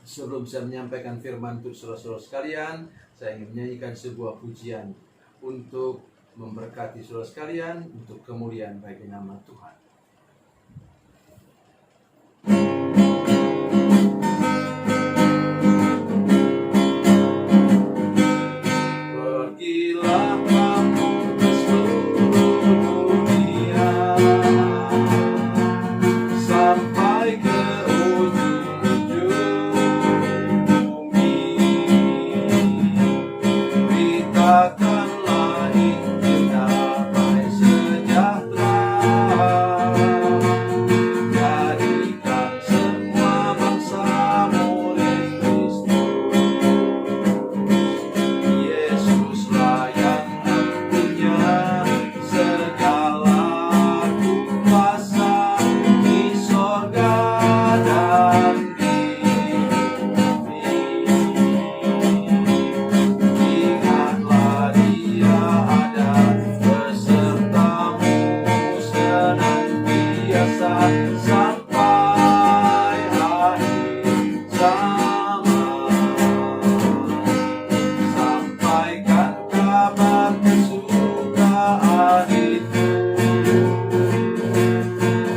Sebelum saya menyampaikan firman untuk saudara-saudara sekalian, saya ingin menyanyikan sebuah pujian untuk memberkati saudara sekalian, untuk kemuliaan bagi nama Tuhan. Pergilah kamu ke seluruh dunia, sampai ke ujung bumi. Beritakanlah Injil damai sejahtera, jadikan semua bangsa murid Kristus. Yesuslah yang punya segala kuasa di sorga dan di bumi. Ingatlah Dia ada besertamu senantiasa sampai akhir zaman. Sampaikan kabar kesukaan itu,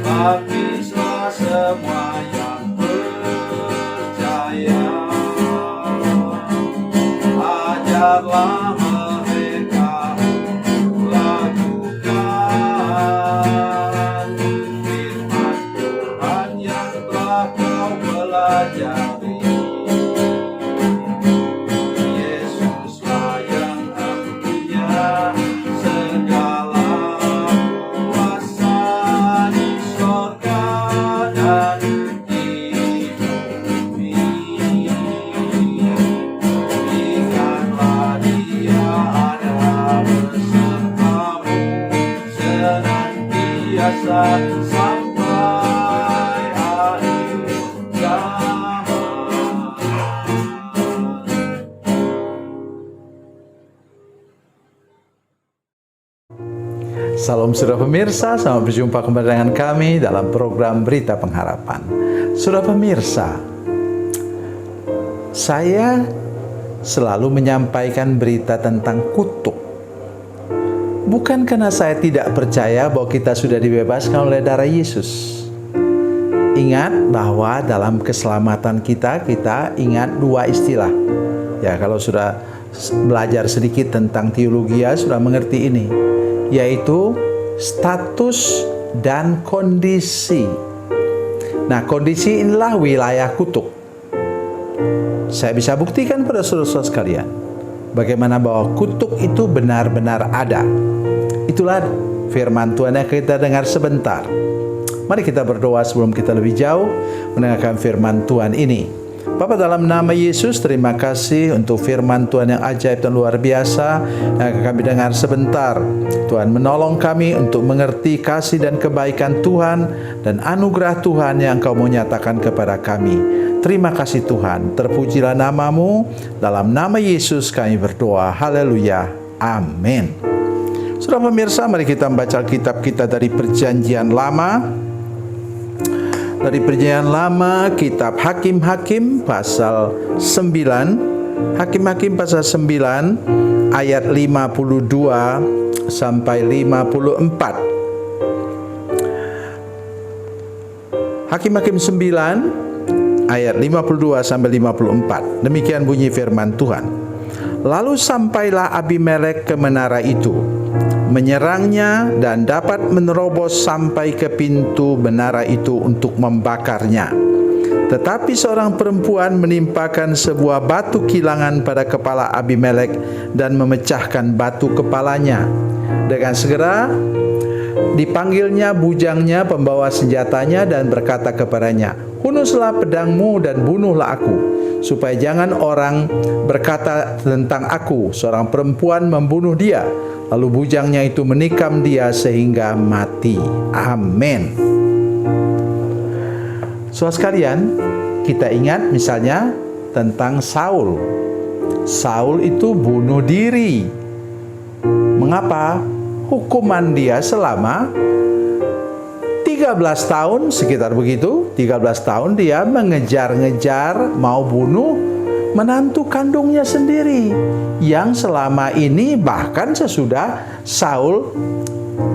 baptislah semua yang percaya. Ajarlah mereka untuk lakukan firman Tuhan yang telah kau pelajari. Yesuslah yang punya segala kuasa di sorga dan di bumi. Ingatlah Dia ada besertamu senantiasa sampai akhir zaman. Salam saudara pemirsa, selamat berjumpa kembali dengan kami dalam program Berita Pengharapan. Saudara pemirsa, saya selalu menyampaikan berita tentang kutuk. Bukan karena saya tidak percaya bahwa kita sudah dibebaskan oleh darah Yesus. Ingat bahwa dalam keselamatan kita ingat dua istilah. Ya, kalau sudah belajar sedikit tentang teologi ya sudah mengerti ini, yaitu status dan kondisi. Nah, kondisi inilah wilayah kutuk. Saya bisa buktikan pada saudara-saudara sekalian bagaimana bahwa kutuk itu benar-benar ada. Itulah firman Tuhan yang kita dengar sebentar. Mari kita berdoa sebelum kita lebih jauh mendengarkan firman Tuhan ini. Bapa, dalam nama Yesus, terima kasih untuk firman Tuhan yang ajaib dan luar biasa yang akan kami dengar sebentar. Tuhan menolong kami untuk mengerti kasih dan kebaikan Tuhan dan anugerah Tuhan yang Engkau mau nyatakan kepada kami. Terima kasih Tuhan, terpujilah namamu. Dalam nama Yesus kami berdoa. Haleluya. Amin. Saudara pemirsa, mari kita membaca kitab kita dari Perjanjian Lama. Dari Perjanjian Lama, kitab Hakim-Hakim pasal 9. Hakim-Hakim pasal 9 ayat 52 sampai 54. Hakim-Hakim 9 ayat 52 sampai 54. Demikian bunyi firman Tuhan. Lalu sampailah Abimelek ke menara itu, menyerangnya dan dapat menerobos sampai ke pintu menara itu untuk membakarnya. Tetapi seorang perempuan menimpakan sebuah batu kilangan pada kepala Abimelek dan memecahkan batu kepalanya. Dengan segera dipanggilnya bujangnya pembawa senjatanya dan berkata kepadanya, "Hunuslah pedangmu dan bunuhlah aku, supaya jangan orang berkata tentang aku, seorang perempuan membunuh dia." Lalu bujangnya itu menikam dia sehingga mati. Amin. Saudara sekalian, kita ingat misalnya tentang Saul. Saul itu bunuh diri. Mengapa? Hukuman dia selama 13 tahun, sekitar begitu, 13 tahun dia mengejar-ngejar mau bunuh menantu kandungnya sendiri, yang selama ini bahkan sesudah Saul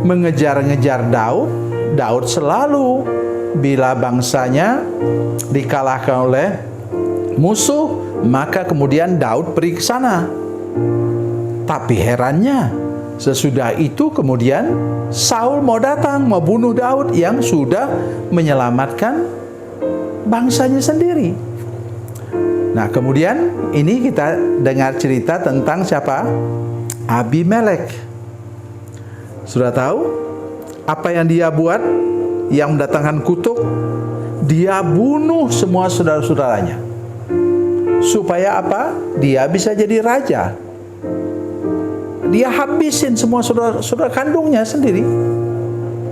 mengejar-ngejar Daud, Daud selalu bila bangsanya dikalahkan oleh musuh, maka kemudian Daud pergi ke sana. Tapi herannya, sesudah itu kemudian Saul mau datang, mau bunuh Daud yang sudah menyelamatkan bangsanya sendiri. Nah, kemudian ini kita dengar cerita tentang siapa? Abimelek. Sudah tahu apa yang dia buat yang mendatangkan kutuk? Dia bunuh semua saudara-saudaranya. Supaya apa? Dia bisa jadi raja. Dia habisin semua saudara kandungnya sendiri.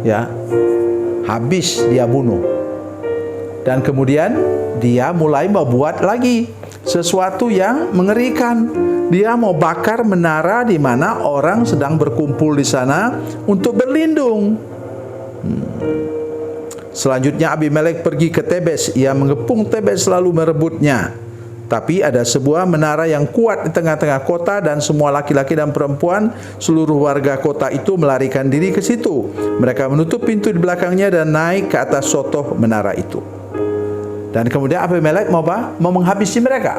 Ya. Habis dia bunuh. Dan kemudian dia mulai membuat lagi sesuatu yang mengerikan. Dia mau bakar menara di mana orang sedang berkumpul di sana untuk berlindung. Selanjutnya Abimelek pergi ke Tebes. Ia mengepung Tebes lalu merebutnya. Tapi ada sebuah menara yang kuat di tengah-tengah kota dan semua laki-laki dan perempuan seluruh warga kota itu melarikan diri ke situ. Mereka menutup pintu di belakangnya dan naik ke atas sotoh menara itu. Dan kemudian Abimelek mau apa? Mau menghabisi mereka.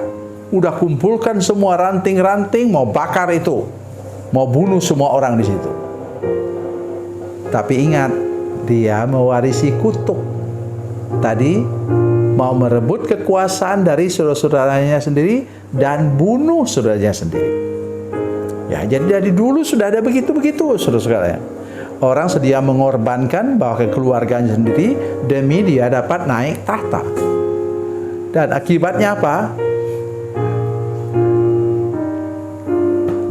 Udah kumpulkan semua ranting-ranting, mau bakar itu. Mau bunuh semua orang di situ. Tapi ingat, dia mewarisi kutuk. Tadi mau merebut kekuasaan dari saudara-saudaranya sendiri dan bunuh saudaranya sendiri. Ya, jadi dari dulu sudah ada begitu-begitu, saudara-saudaranya. Orang sedia mengorbankan bahwa keluarganya sendiri demi dia dapat naik tahta. Dan akibatnya apa?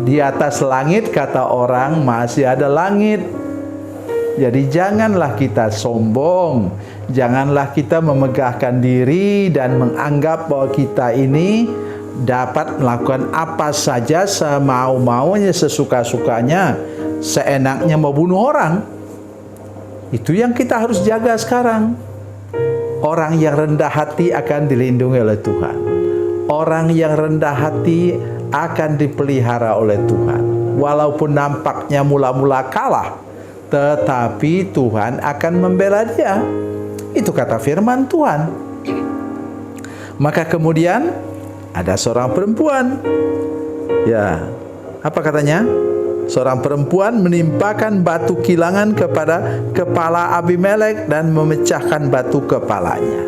Di atas langit, kata orang, masih ada langit. Jadi janganlah kita sombong, janganlah kita memegahkan diri dan menganggap bahwa kita ini dapat melakukan apa saja semau-maunya, sesuka-sukanya, seenaknya mau bunuh orang. Itu yang kita harus jaga sekarang. Orang yang rendah hati akan dilindungi oleh Tuhan. Orang yang rendah hati akan dipelihara oleh Tuhan. Walaupun nampaknya mula-mula kalah, tetapi Tuhan akan membela dia. Itu kata firman Tuhan. Maka kemudian ada seorang perempuan. Ya, apa katanya? Seorang perempuan menimpakan batu kilangan kepada kepala Abimelek dan memecahkan batu kepalanya.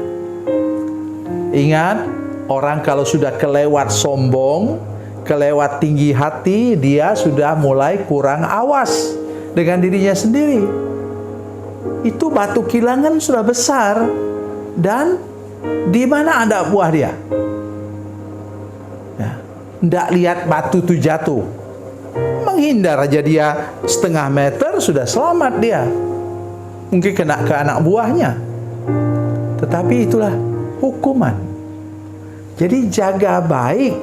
Ingat, orang kalau sudah kelewat sombong, kelewat tinggi hati, dia sudah mulai kurang awas dengan dirinya sendiri. Itu batu kilangan sudah besar, dan di mana ada buah dia? Ya, tidak lihat batu itu jatuh, menghindar aja dia setengah meter sudah selamat dia. Mungkin kena ke anak buahnya. Tetapi itulah hukuman. Jadi jaga baik,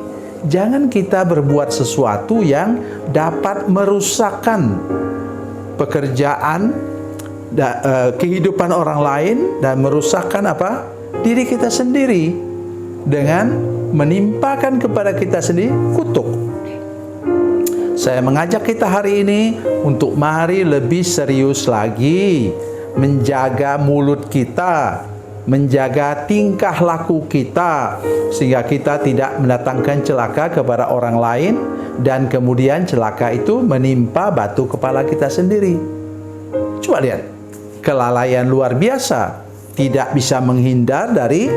jangan kita berbuat sesuatu yang dapat merusakkan pekerjaan, kehidupan orang lain, dan merusakkan apa? Diri kita sendiri dengan menimpakan kepada kita sendiri kutuk. Saya mengajak kita hari ini untuk mari lebih serius lagi menjaga mulut kita, menjaga tingkah laku kita, sehingga kita tidak mendatangkan celaka kepada orang lain, dan kemudian celaka itu menimpa batu kepala kita sendiri. Coba lihat, kelalaian luar biasa, tidak bisa menghindar dari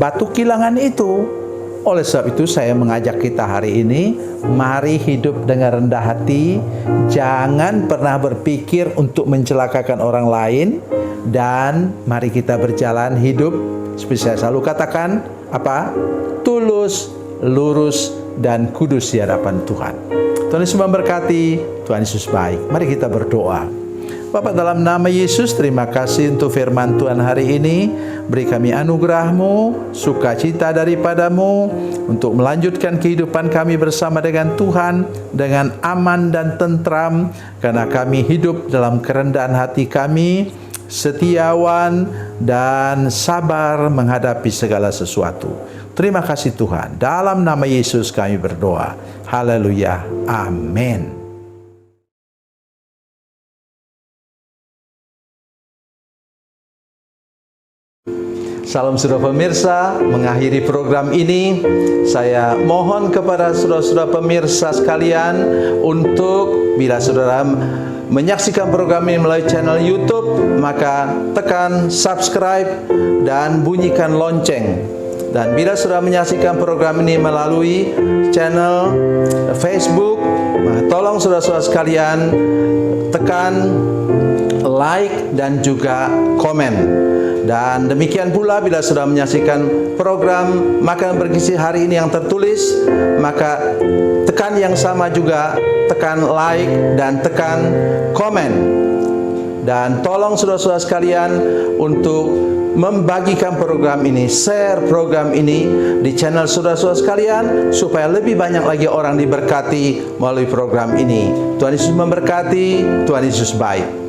batu kilangan itu. Oleh sebab itu saya mengajak kita hari ini, mari hidup dengan rendah hati, jangan pernah berpikir untuk mencelakakan orang lain, dan mari kita berjalan hidup seperti saya selalu katakan, apa? Tulus, lurus, dan kudus di hadapan Tuhan. Tuhan Yesus memberkati, Tuhan Yesus baik. Mari kita berdoa. Bapa, dalam nama Yesus, terima kasih untuk firman Tuhan hari ini. Beri kami anugerah-Mu, sukacita daripada-Mu, untuk melanjutkan kehidupan kami bersama dengan Tuhan, dengan aman dan tentram, karena kami hidup dalam kerendahan hati kami, setiawan, dan sabar menghadapi segala sesuatu. Terima kasih Tuhan. Dalam nama Yesus kami berdoa. Haleluya. Amin. Salam saudara pemirsa, mengakhiri program ini saya mohon kepada saudara-saudara pemirsa sekalian untuk bila saudara menyaksikan program ini melalui channel YouTube, maka tekan subscribe dan bunyikan lonceng. Dan bila saudara menyaksikan program ini melalui channel Facebook, tolong saudara-saudara sekalian tekan like dan juga komen. Dan demikian pula bila sudah menyaksikan program Makanan Bergizi hari ini yang tertulis, maka tekan yang sama juga, tekan like dan tekan komen. Dan tolong saudara-saudara sekalian untuk membagikan program ini, share program ini di channel saudara-saudara sekalian, supaya lebih banyak lagi orang diberkati melalui program ini. Tuhan Yesus memberkati, Tuhan Yesus baik.